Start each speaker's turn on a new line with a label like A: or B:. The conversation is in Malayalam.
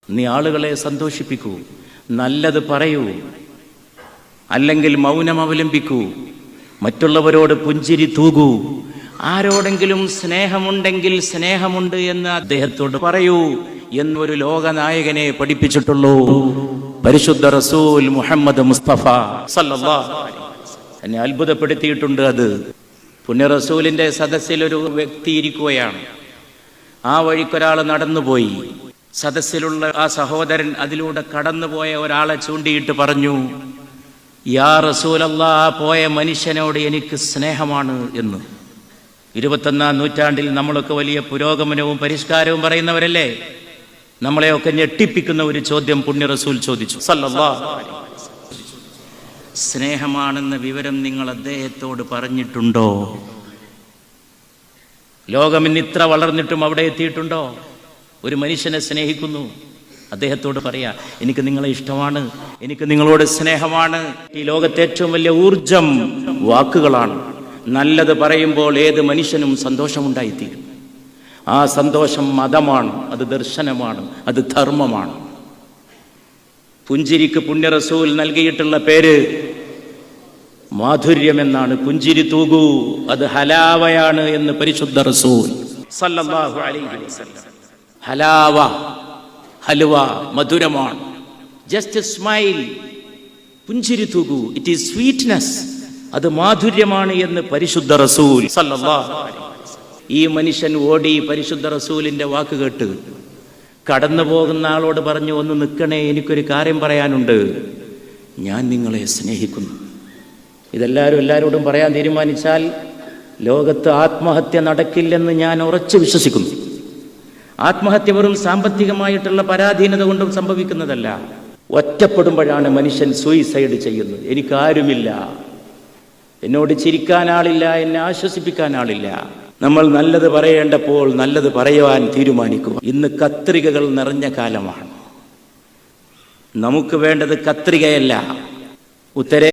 A: നീ ആളുകളെ സന്തോഷിപ്പിക്കൂ, നല്ലത് പറയൂ, അല്ലെങ്കിൽ മൗനം അവലംബിക്കൂ, മറ്റുള്ളവരോട് പുഞ്ചിരി തൂകൂ, ആരോടെങ്കിലും സ്നേഹമുണ്ടെങ്കിൽ സ്നേഹമുണ്ട് എന്ന് അദ്ദേഹത്തോട് പറയൂ എന്നൊരു ലോകനായകനെ പഠിപ്പിച്ചിട്ടുള്ളൂ പരിശുദ്ധ റസൂൽ മുഹമ്മദ് മുസ്തഫ സല്ലല്ലാഹു അലൈഹി വസല്ലം. എന്നെ അത്ഭുതപ്പെടുത്തിയിട്ടുണ്ട് അത്. പുണ്യ റസൂലിന്റെ സദസ്സിൽ ഒരു വ്യക്തി ഇരിക്കുകയാണ്. ആ വഴിക്കൊരാൾ നടന്നുപോയി. സദസ്സിലുള്ള ആ സഹോദരൻ അതിലൂടെ കടന്നുപോയ ഒരാളെ ചൂണ്ടിയിട്ട് പറഞ്ഞു, യാ റസൂലല്ലാഹ്, ആ പോയ മനുഷ്യനോട് എനിക്ക് സ്നേഹമാണ് എന്ന്. 21-ാം നൂറ്റാണ്ടിൽ നമ്മളൊക്കെ വലിയ പുരോഗമനവും പരിഷ്കാരവും പറയുന്നവരല്ലേ? നമ്മളെയൊക്കെ ഞെട്ടിപ്പിക്കുന്ന ഒരു ചോദ്യം പുണ്യ റസൂൽ ചോദിച്ചു സല്ലല്ലാഹു അലൈഹി വസല്ലം. സ്നേഹമാണെന്ന വിവരം നിങ്ങൾ അദ്ദേഹത്തോട് പറഞ്ഞിട്ടുണ്ടോ? ലോകം ഇന്ന് ഇത്ര വളർന്നിട്ടും അവിടെ എത്തിയിട്ടുണ്ടോ? ഒരു മനുഷ്യനെ സ്നേഹിക്കുന്നു, അദ്ദേഹത്തോട് പറയാ, എനിക്ക് നിങ്ങളെ ഇഷ്ടമാണ്, എനിക്ക് നിങ്ങളോട് സ്നേഹമാണ്. ഈ ലോകത്തെ ഏറ്റവും വലിയ ഊർജം വാക്കുകളാണ്. നല്ലത് പറയുമ്പോൾ ഏത് മനുഷ്യനും സന്തോഷമുണ്ടായിത്തീരും. ആ സന്തോഷം മതമാണ്, അത് ദർശനമാണ്, അത് ധർമ്മമാണ്. പുഞ്ചിരിക്ക് പുണ്യ റസൂൽ നൽകിയിട്ടുള്ള പേര് മാധുര്യമെന്നാണ്. പുഞ്ചിരി തൂകൂ, അത് ഹലാവയാണ് എന്ന് പരിശുദ്ധ റസൂൽ സല്ലല്ലാഹു അലൈഹി വസല്ലം. ഹലാവ, ഹലുവ മധുരമാണ്. ജസ്റ്റ് സ്മൈൽ, പുഞ്ചിരി തൂകൂ, ഇറ്റ് ഈസ് സ്വീറ്റ്നെസ്, അത് മാധുര്യമാണ് എന്ന് പരിശുദ്ധ റസൂൽ സല്ലല്ലാഹു അലൈഹി വസല്ലം. ഈ മനുഷ്യൻ ഓടി പരിശുദ്ധ റസൂലിന്റെ വാക്ക് കേട്ട് കടന്നു പോകുന്ന ആളോട് പറഞ്ഞു, ഒന്ന് നിൽക്കണേ, എനിക്കൊരു കാര്യം പറയാനുണ്ട്, ഞാൻ നിങ്ങളെ സ്നേഹിക്കുന്നു. എല്ലാവരോടും പറയാൻ തീരുമാനിച്ചാൽ ലോകത്ത് ആത്മഹത്യ നടക്കില്ലെന്ന് ഞാൻ ഉറച്ചു വിശ്വസിക്കുന്നു. ആത്മഹത്യ വെറും സാമ്പത്തികമായിട്ടുള്ള പരാധീനത കൊണ്ടും സംഭവിക്കുന്നതല്ല. ഒറ്റപ്പെടുമ്പോഴാണ് മനുഷ്യൻ സൂയിസൈഡ് ചെയ്യുന്നത്. എനിക്കാരുമില്ല, എന്നോട് ചിരിക്കാൻ ആളില്ല, എന്നെ ആശ്വസിപ്പിക്കാൻ ആളില്ല. നമ്മൾ നല്ലത് പറയേണ്ടപ്പോൾ നല്ലത് പറയുവാൻ തീരുമാനിക്കുക. ഇന്ന് കത്രികകൾ നിറഞ്ഞ കാലമാണ്. നമുക്ക് വേണ്ടത് കത്രികയല്ല, ഉത്തരേ